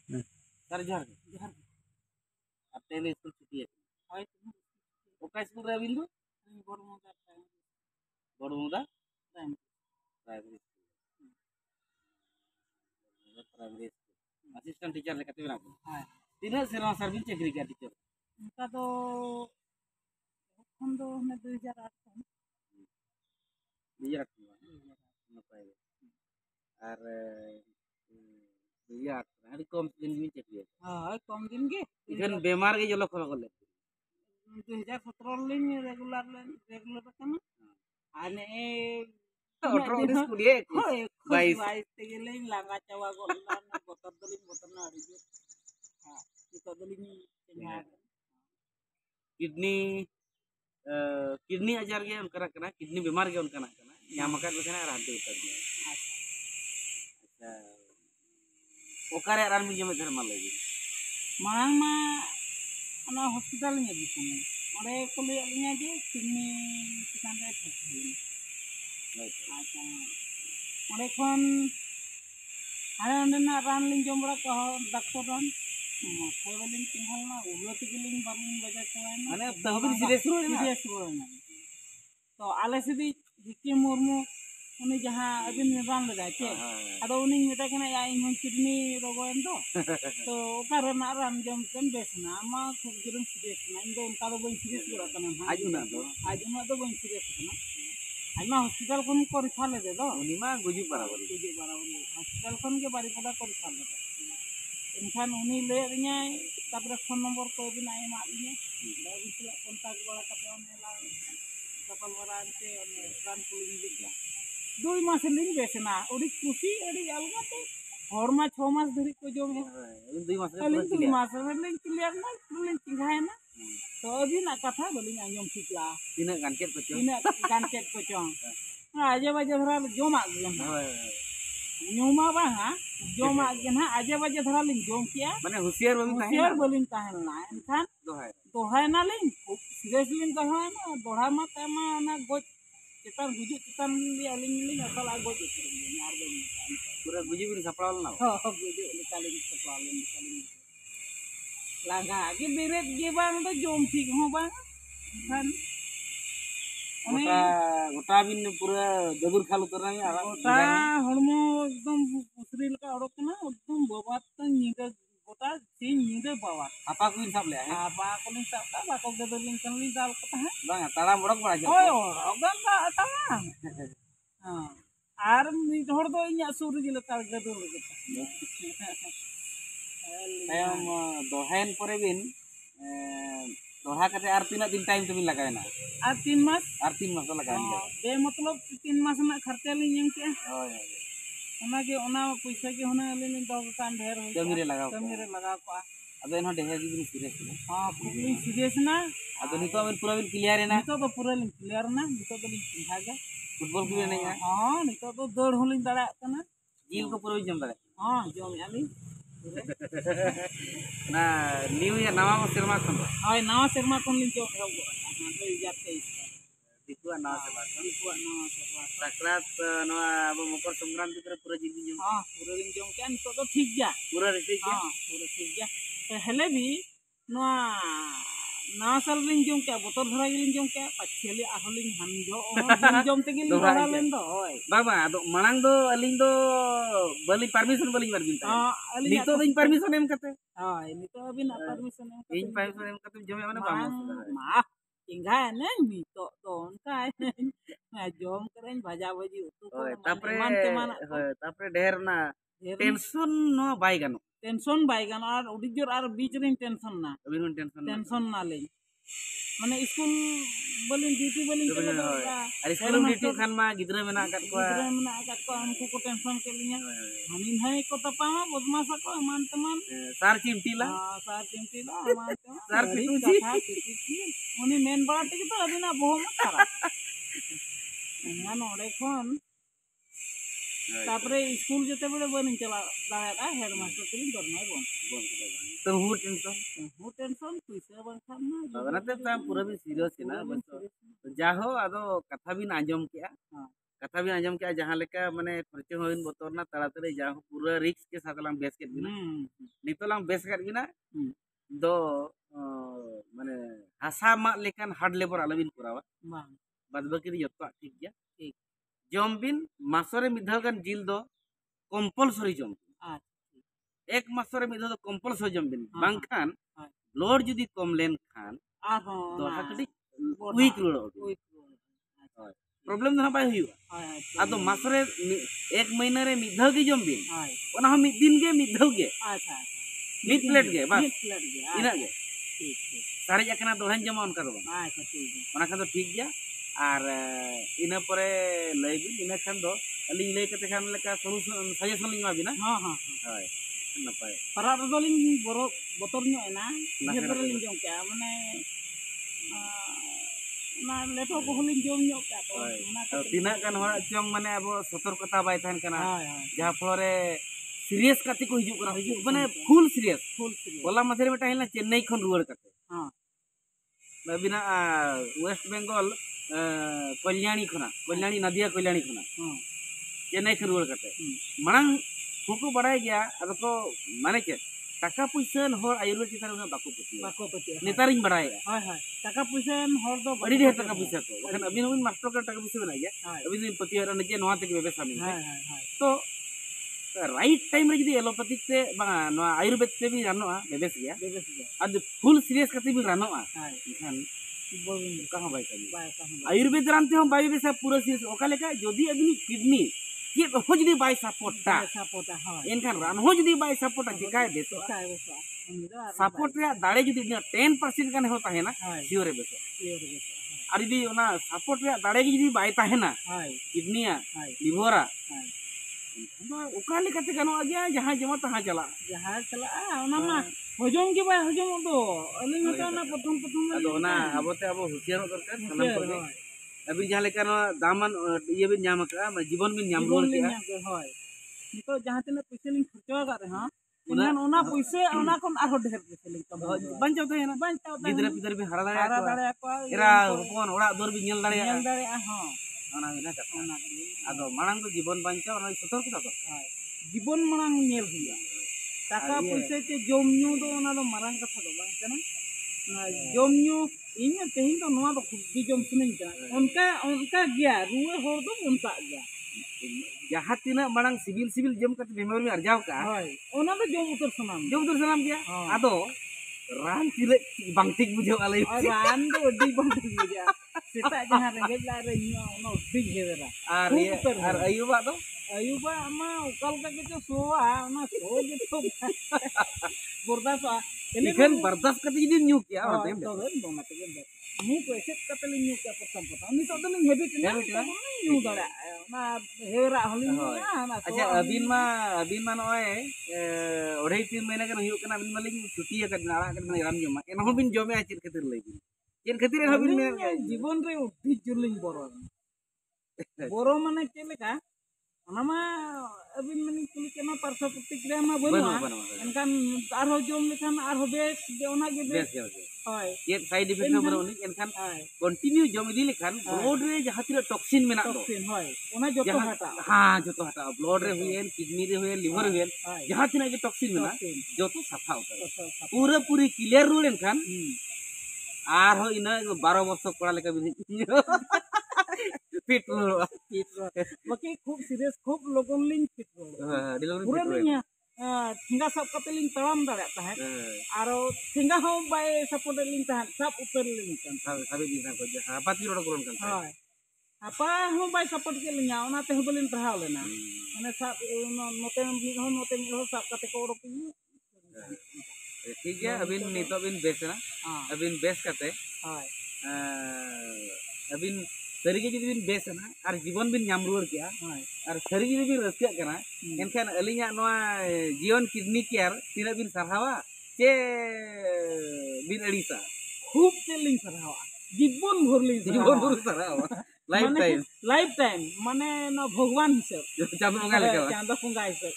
sir जोहार tele school छुट्टी है ओका स्कूल रे अबिन दो बड़मुदा primary primary school assistant teacher लेकर तेरा तीन सेरमा सर्विस चक्री का टीचर उनका तो हम 2008 टीचर नपाय और टीचर अड़ी कम दिन में चक्री हां कम दिन के इधर बीमार के जलो खलो ले 2017 लिंग रेगुलर करना आने अठरो स्कूल ये 22 ते लिंग लांगा चावा गोला ना बोतर ना अड़ी हां तो दलिंग किडनी किडनी अजार के उनका कना किडनी बीमार के उनका कना यहाँ मकर बखना रात उतर गया अच्छा ओकारे रान में जमे धर्म लगी मांग मा अना हॉस्पिटल में भी सुने अरे को ले लिया जे किडनी किसान रे ठोक अच्छा अरे खन अरे अंदर रान लिंग जम बड़ा कह डॉक्टर रान मोबाइलिंग tinggal ना उलो तिगिलिंग बारलिंग बजा चलाए ना माने तहबिन सीरियस हो ना तो आले सिदी हिकी मुर्मू उनी जहां अबिन रान लगा के अदो उनी मेता कना या इन किडनी रोगोन तो ओकार ना रान जम कन बेसना मा खूब जुरम सीरियस ना इन दो उनका दो बन सीरियस करा कना आज उना दो बन सीरियस कना आइमा हॉस्पिटल खन को रिफर ले दे दो उनी मा गुजु बराबर हॉस्पिटल खन के बारी पदा को रिफर ले दो इनखान उनी ले रिया तापर फोन नंबर को भी ना एमा लिया दाबी सला कांटेक्ट बड़ा कते ओने ला कपल बड़ा अंते ओने रान को लिया 2 मास लिंग बेसना ओडी खुशी ओडी अलगाते और मा 6 मास धरी को जो है 2 मास लिंग 2 मास में लिंग क्लियर ना लिंग चिंगाए ना तो अभी ना कथा बोलिंग आयम ठीक ला तीन गानकेट को चो आजे बाजे धरा जोमा गया न्यूमा बांगा जोमा गया आजे बाजे धरा लिंग जोम किया माने होशियार बोलिंग ताहेला एनखान दोहाय ना लिंग सीरियस लिंग कहा ना दोहा मा तमा ना गोज चितान गुजु चितान li aling लिंग असल आ गोज यार बे पूरा गुजु भी सपड़ाल ना हो गुजु निकालिंग सपड़ाल निकालिंग लागा के बेरेट के बांग तो जोम ठीक हो बांग एनखान गोटा बिन पूरा दबुर खाल उतर रहा है गोटा हड़मो एकदम उसरी लका ओडक ना एकदम बबात नींद गोटा सी नींद बबात आपा को सब ले है आपा को नहीं सब का को दे लिंग कन ली दाल कता है बांग ताड़ा मोड़क बड़ा ओए ओगन का तामा हां आर नी हड़ दो इया सुर जिले तार गदुर लगता हम दोहन परे बिन दोहा करते आर तीन दिन टाइम तुम लगाए ना आर 3 मास तो लगाए बे मतलब 3 मास ना खर्चा ली यंग के ओना के ओना पैसा के होना ले दो कान ढेर हो कमी रे लगा को अब एन ढेर दिन सीरियस हां पूरी सीरियस ना अब नितो अब पूरा बिन क्लियर है ना नितो तो पूरा लिंग क्लियर ना नितो तो लिंग चिंहागा फुटबॉल की नहीं है हां नितो तो दौड़ होलिंग दड़ा कना जील को पूरा जम दड़ा हां जम याली ना न्यू ईयर नवा सेरमा खन हाय नवा सेरमा खन लिंग जो हो तो जाते दिकुआ नवा सेरमा सकरात नवा अब मकर संक्रांति पर पूरा जील जम हां पूरा लिंग जम के नितो तो ठीक जा पूरा ठीक हां पूरा ठीक जा तो हेले भी नवा ना साल लिंग जम के बोतल धरा लिंग जम के पछेली आहोलिंग हम जम ते गिलिंग धरा लेन दो होय बाबा दो मनांग दो अलिंग दो बली परमिशन बली बार बिन हां नितो दिन परमिशन एम कते हां नितो अभी ना परमिशन इन परमिशन एम कते जमे माने बामो मा चिंगा ने नितो तो उनका जम करें भाजा भाजी उतु तापरे ढेर ना टेंशन नो बाय गानो टेंशन बाय गानो और उडिजोर और बीच रे टेंशन ना अबिन टेंशन ना ले माने स्कूल बलिन ड्यूटी बलिन चले दो अरे स्कूल ड्यूटी खान मा गिदरा मेना काट को हमको को टेंशन के लिए हमिन है को तपामा बदमाश को मान तमान सार चिमटीला मान तमान सार पिटुची उनी मेन बड़ा टिक तो अभी ना बहुत मत करा ना नोडे कोन तापरे स्कूल जते बड़े बनिन चला दाया हेडमास्टर के दरमाय बन तो हु टेंशन पैसा बन खाना बनाते पूरा भी सीरियस है ना जाहो आदो कथा भी आंजम किया कथा भी आंजम के जहां लेका माने खर्चे होइन बतरना ताड़ाताड़ी जा पूरा रिक्स के साथ लांग बेस के बिना नितो लांग बेस के बिना दो माने हासा मा लेकान हार्ड लेबर आलबिन करावा बाद बाकी जत्ता ठीक गया ठीक जम बिन मासरे मिधाल गान जिल दो कंपलसरी जम एक मासरे मिधाल दो कंपलसरी जम बिन बांखान लोड जुदी कम लेन खान दो हाकड़ी वीक रोड प्रॉब्लम ना बाय हुआ आदो मासरे एक महीना रे मिधाल की जम बिन ओना हम मिद दिन गे मिधाल गे अच्छा मिद प्लेट गे बस इना गे ठीक ठीक सारे जकना दोहन जमा उनका दो अच्छा ठीक है ओना खान दो ठीक गया और इना परे लय बिन इना खान दो अली लय कते खान लेका सॉल्यूशन सजेशन लिंग मा बिना हां हां हाय नपाय परा दलिन बरो बोतर नो एना हेबर लिंग जम के माने ना लेटो बहुलिन जम नो का तो तिना गान हर चंग माने अब सतर्कता बाय थान कना जहां फलरे सीरियस कते को हिजु करा हिजु माने फुल सीरियस बोला मधेर बेटा हिला चेन्नई खन रुवर कते हां बिना वेस्ट बेंगल कल्याणी खना कल्याणी नदिया कल्याणी खना चेन्नई खन रुवर कते मांग हुको बड़ाय गया अब को माने के टाका पैसा हर आयुर्वेद चितार उना बाको पति नेतारिन बड़ाय हाय हाय टाका पैसा हर दो बड़ी ढेर टाका पैसा तो अखन अबिन उन मास्टर का टाका पैसा बना गया अबिन पति हर ने नवा तक व्यवसाय में हाय हाय तो राइट टाइम रे जदी एलोपैथिक से बा आयुर्वेद से भी रानोआ बेबेस गया आज फुल सीरियस कते भी रानोआ खान कहां बाय आयुर्वेद रानते हम बाय बेसा पूरा सीरियस ओका लेका जदी अबिन किडनी ये हो जदी बाय सपोर्टा एनखान रान हो जदी बाय सपोर्टा जिकाय बेसो सपोर्ट रे दाड़े जदी 10% गान हो ताहेना सियोर रे बेसो और जदी ओना सपोर्ट रे दाड़े जदी बाय ताहेना किडनीया लिवरा ओका लेकाते गानो आगे जहां जमा तहां चला ओना मा हजम के बाय हजम दो अली नता ना प्रथम ओना अबते अब हुशियार दरकार सनम को अभी जहां लेकर दामन ये भी नाम का जीवन में नाम रोल के होय नितो जहां तने पैसे लिंग खर्चा का रे हां उन्हान ओना पैसे ओना कोन आरो ढेर पैसे लिंग कम बंचाव तो है ना गिदरा पिदर भी हरा दाड़े को एरा कोन ओड़ा दर भी नेल दाड़े हां ओना बिना कथा आदो मांग तो जीवन बंचाव ओना सतर्क तो जीवन मांग नेल हुआ टाका पैसे के जमन्यू दो ओना दो मांग कथा दो बां कना जमन्यू इन तेहिं तो नवा दो खुद जम सुनिन का उनका गया रुए होर दो उनका गया जहां तिना मांग सिविल जम कते बेमार में अर्जाव का होय ओना दो जम उतर सनाम गया आदो रान तिले बांग ठीक बुझो आले रान दो डी बांग ठीक बुझा सेता जहां रेंगे ला रे न्यो ओनो ठीक हेवेरा और अयुबा मा उकल का के सोवा ओना सो जे तो बर्दाश्त इलेकन बर्दाश्त कते जदी न्यू किया होते तो दो मत के मु पैसे कते न्यू किया प्रथम उनी तो दन हेबिट ना न्यू दड़ा ना हेरा हलिन ना अच्छा अबिन मा नय 2.5-3 महीना के हियो कना अबिन मालिक छुट्टी का नाड़ा के राम जमा एनहो बिन जमे चिर खातिर लई बिन चेन खातिर एनहो बिन जीवन रे उठी जुलिन बोरो माने के लेका ओनामा अबिन माने कुली केना पार्श्व प्रतिक्रिया मा बनुआ एनकान आरो जम लेखान आरो बेस जे ओना के बेस होय ये साइड इफेक्ट न बरोनी एनकान कंटिन्यू जम इदी लेखान ब्लड रे जहां तिरा टॉक्सिन मेना दो होय ओना जतो हटा हां जतो हटा ब्लड रे हुएन किडनी रे हुएन लिवर हुएन जहां तिना के टॉक्सिन मेना जतो सफा उतर पूरा पूरी क्लियर रुल एनकान आरो इना 12 वर्ष कोड़ा लेका बिन फिट बाकी खूब सीरियस खूब लोगन लिंग फिट पूरा नहीं ठेंगा सब कते लिंग तड़ाम दाड़ा ताहे आरो ठेंगा हो बाय सपोर्ट लिंग ताहे सब ऊपर लिंग कान साबे दिन को हापाती रोड करन कान हां हापा हो बाय सपोर्ट के लिंग ओना ते हबलिन पढ़ाव लेना माने सब नोते सब कते को ओडो ठीक है अबिन नितो बिन बेस ना अबिन बेस कते हाय अबिन सरीगे जदि बिन बेस ना और जीवन बिन नाम रुवर किया और सरीगे जदि बिन रस्का कना एनखान अलिया नोआ जीवन किडनी केयर तिना बिन सरहावा चे बिन अड़ीसा खूब चलिंग सरहावा जीवन भर सरहावा लाइफ टाइम माने न भगवान हिसाब चांदो पंगा हिसाब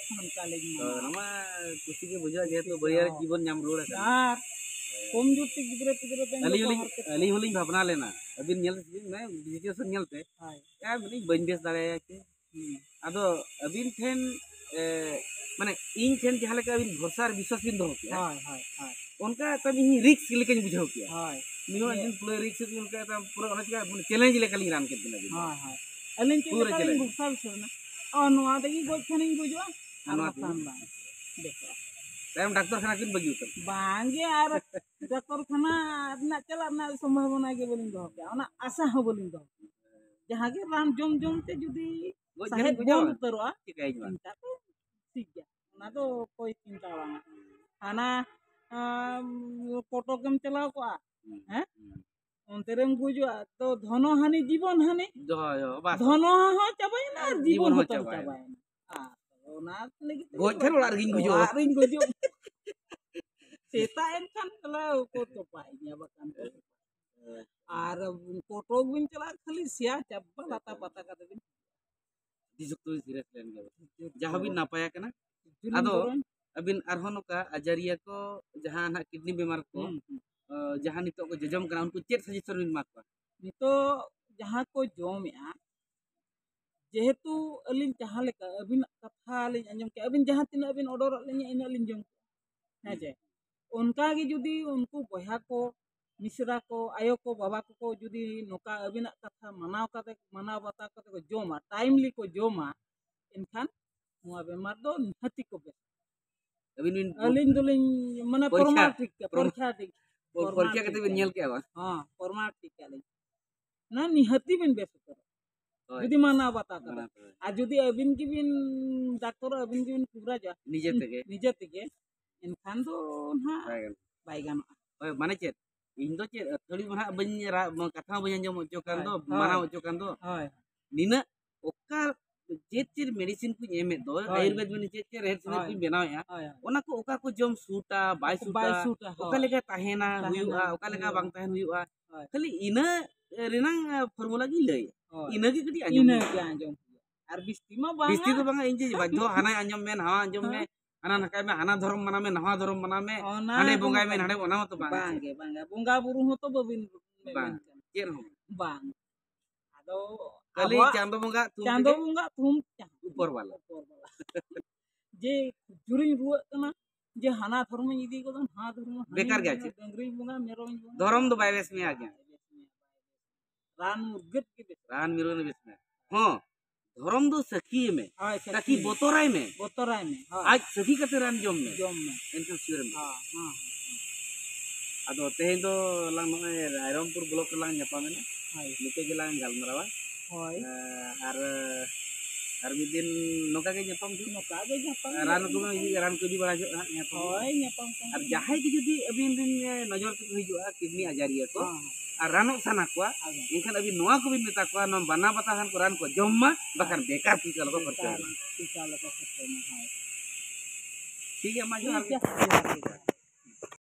हम काले नमा खुशी के बुझा जे तो बढ़िया जीवन नाम रुवर कम जुटी गिद्रे पिद्रे पे अली होलिंग भावना लेना अबिन नेल मैं सिचुएशन नेलते हाय या मनी बन बेस दाड़े के आदो अबिन ठेन माने इन ठेन जहां लेका अबिन भरोसा विश्वास बिन दो के हाय हाय हाय उनका तब ही रिस्क लेके बुझाओ के हाय नियो दिन पूरा रिस्क भी उनका तब पूरा होना चाहिए चैलेंज लेके ली रान के दिन अबिन हाय हाय अलिन के पूरा लेका भरोसा विश्वास ना और नोआ देगी गोज खने बुझवा नोआ खान बा देखो तम डॉक्टर खाना किन बगी उतर बांगे आर डॉक्टर खाना ना चला ना संभावना के बोलिंग दो के ओना आशा हो बोलिंग दो जहां के रान जम जम ते जुदी साहेब बोल उतरवा चिकाई जवा चिंता तो ठीक गया ना तो कोई चिंता बांगा खाना फोटो कम चलाओ को हैं अंतरम गुजवा तो धनो हानि जीवन हानि जो बस धनो हो चबाई ना जीवन हो चबाई हां ओना लगी गोज थर ओला रिंग गुजो रिंग गुजो सेता एनखान कला को तो पाई बकान आर फोटो बिन चला खाली सिया चब्बा लाता पता कते बिन दिसुक तो सीरियस लेन के जहां भी नापाया कना आदो अबिन आरहों का अजरिया को जहां ना किडनी बीमार को जहां नितो को जजम कना उनको चेत सजेशन बिन माक नितो जहां को जोमया जेहेतु अलिन जहां लेका अबिन कथा लिन अंजम के अबिन जहां तीन अबिन ऑर्डर लिन इन अलिन जम है जे उनका की जुदी उनको बहा को मिश्रा को आयो को बाबा को जुदी नोका अबिन कथा मनाव बता को जोमा टाइमली को जोमा इनखान हुआ बेमार दो निहति को बे अबिन बिन अलिन दुलिन माने परमा ठीक परीक्षा कते बिन नेल के बा हां परमा ठीक के ना निहति बिन बेस जुदी माना बता कर आ जुदी अबिन की बिन डॉक्टर अबिन की बिन पूरा जा निजे तेगे इनखान दो ना बाय गानो ओय माने चेत इन दो चेत थोड़ी बना बन कथा बन अंजम ओचो कान दो माना ओचो कान दो हाय निना ओका चेत चेत मेडिसिन को एमे दो आयुर्वेद में चेत चेत रेट से को बनाव या ओना को ओका को जम सूटा बाय सूटा ओका लेका ताहेना हुयुआ ओका लेका बांग ताहेन हुयुआ खाली इना रेनांग फार्मूला की लय इना की कटी अंजम आर बिस्ती तो बांगा इंजे बाजो हाना अंजम में हां अंजम में हाना नकाय में हाना धर्म मना में नवा धर्म मना में हाने बोंगाय में हाने ओना तो बांगे बोंगा बुरु हो तो बबिन बांग चेर हो बांग आदो कली चांदो बोंगा तुम ऊपर वाला जे जुरिन रुआ तना जे हाना धर्म इदी को हां धर्म बेकार गया छे डंगरी बोंगा मेरों धर्म तो वायरस में आ गया रान मुर्गत के रान मिरो ने बेस में हां धर्म दो सखी में सखी बोतराय में आज सखी कते रान जम में इनका सिर में हां आदो तेहे दो लांग नय रायरमपुर ब्लॉक लांग न्यापा में हाय निते के लांग गालमरावा होय आर भी दिन नोका के न्यापम रान को दी बड़ा जो न्यापम होय न्यापम और जहाय की जुदी अबिन दिन नजर तक हिजुआ किडनी आजारिया को और रानो साना को इनखान अभी नोआ को भी मेता को न बना बता खान को रान को जम्मा बखान बेकार पीछा लगा खर्चा है ठीक है मा जो